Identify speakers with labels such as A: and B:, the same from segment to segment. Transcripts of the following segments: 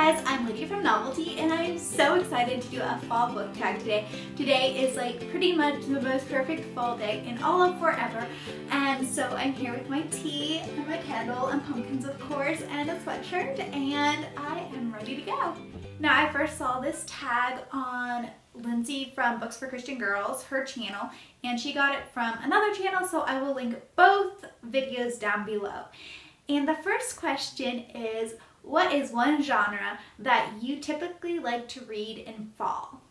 A: guys, I'm Lydia from Novelty and I'm so excited to do a fall book tag today. Today is like pretty much the most perfect fall day in all of forever, and so I'm here with my tea and my candle and pumpkins of course and a sweatshirt, and I am ready to go. Now I first saw this tag on Lindsay from Books for Christian Girls, her channel, and she got it from another channel, so I will link both videos down below. And the first question is, what is one genre that you typically like to read in fall?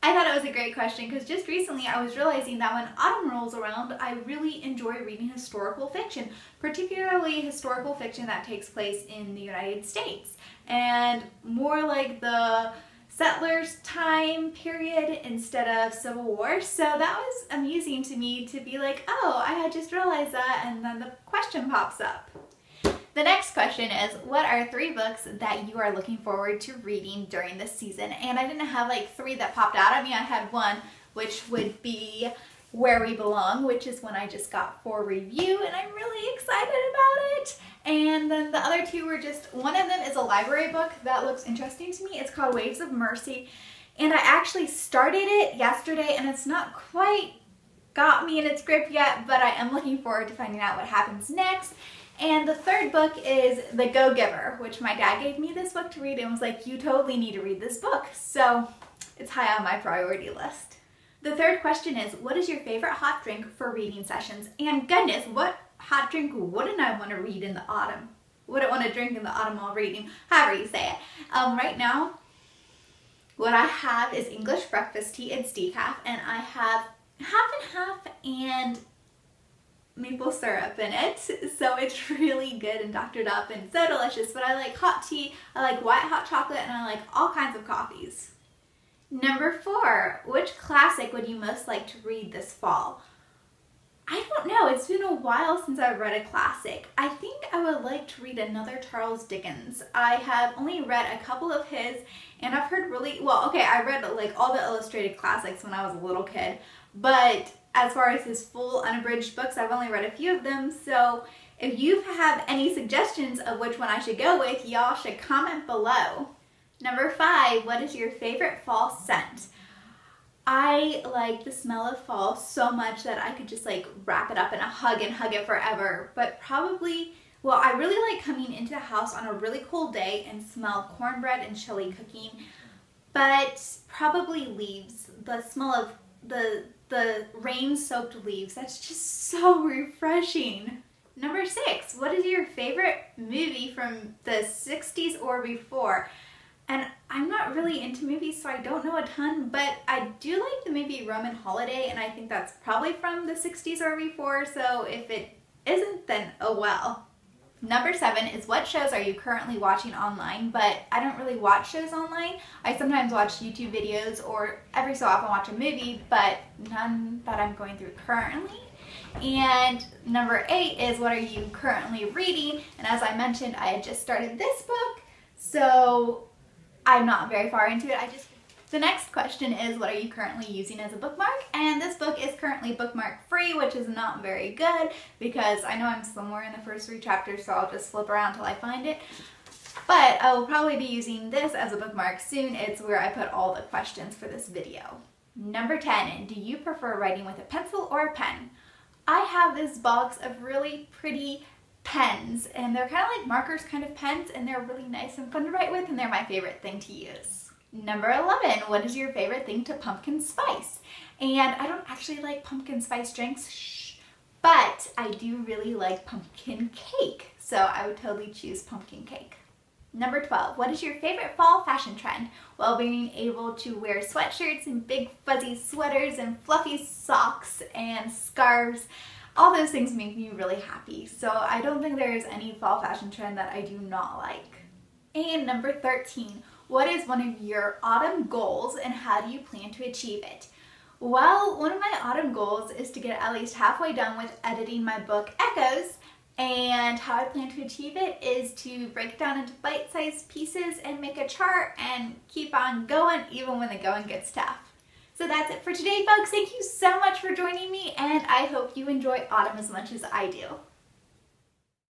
A: I thought it was a great question because just recently I was realizing that when autumn rolls around, I really enjoy reading historical fiction, particularly historical fiction that takes place in the United States, and more like the settlers' time period instead of Civil War. So that was amusing to me to be like, oh, I had just realized that, and then the question pops up. The next question is, what are 3 books that you are looking forward to reading during this season? And I didn't have like 3 that popped out at me. I had one, which would be Where We Belong, which is one I just got for review, and I'm really excited about it. And then the other 2 were just, one of them is a library book that looks interesting to me. It's called Waves of Mercy, and I actually started it yesterday, and it's not quite got me in its grip yet, but I am looking forward to finding out what happens next. And the 3rd book is The Go-Giver, which my dad gave me this book to read and was like, you totally need to read this book. So it's high on my priority list. The 3rd question is, what is your favorite hot drink for reading sessions? And goodness, what hot drink wouldn't I want to read in the autumn? Wouldn't want to drink in the autumn while reading, however you say it. Right now, what I have is English breakfast tea. It's decaf, and I have half and half and maple syrup in it, so it's really good and doctored up and so delicious. But I like hot tea, I like white hot chocolate, and I like all kinds of coffees. Number 4, which classic would you most like to read this fall? I don't know, it's been a while since I've read a classic. I think I would like to read another Charles Dickens. I have only read a couple of his, and I've heard really, well, okay, I read like all the illustrated classics when I was a little kid, but as far as his full unabridged books, I've only read a few of them. So if you have any suggestions of which one I should go with, y'all should comment below. Number 5, what is your favorite fall scent? I like the smell of fall so much that I could just like wrap it up in a hug and hug it forever. But probably, well, I really like coming into the house on a really cold day and smell cornbread and chili cooking. But probably leaves, the smell of the rain-soaked leaves, that's just so refreshing. Number 6, what is your favorite movie from the 60s or before? And I'm not really into movies, so I don't know a ton, but I do like the movie Roman Holiday, and I think that's probably from the 60s or before, so if it isn't, then oh well. Number 7 is, what shows are you currently watching online? But I don't really watch shows online. I sometimes watch YouTube videos or every so often watch a movie, but none that I'm going through currently. And number 8 is, what are you currently reading? And as I mentioned, I had just started this book, so I'm not very far into it. The next question is, what are you currently using as a bookmark? And this book is currently bookmark free, which is not very good because I know I'm somewhere in the first 3 chapters, so I'll just flip around till I find it. But I will probably be using this as a bookmark soon. It's where I put all the questions for this video. Number 10, do you prefer writing with a pencil or a pen? I have this box of really pretty pens, and they're kind of like markers kind of pens, and they're really nice and fun to write with, and they're my favorite thing to use. Number 11, what is your favorite thing to pumpkin spice? And I don't actually like pumpkin spice drinks, but I do really like pumpkin cake, so I would totally choose pumpkin cake. Number 12, what is your favorite fall fashion trend? Well, being able to wear sweatshirts and big fuzzy sweaters and fluffy socks and scarves, all those things make me really happy, so I don't think there is any fall fashion trend that I do not like. And number 13, what is one of your autumn goals and how do you plan to achieve it? Well, one of my autumn goals is to get at least halfway done with editing my book Echoes, and how I plan to achieve it is to break it down into bite-sized pieces and make a chart and keep on going even when the going gets tough. So that's it for today, folks. Thank you so much for joining me, and I hope you enjoy autumn as much as I do.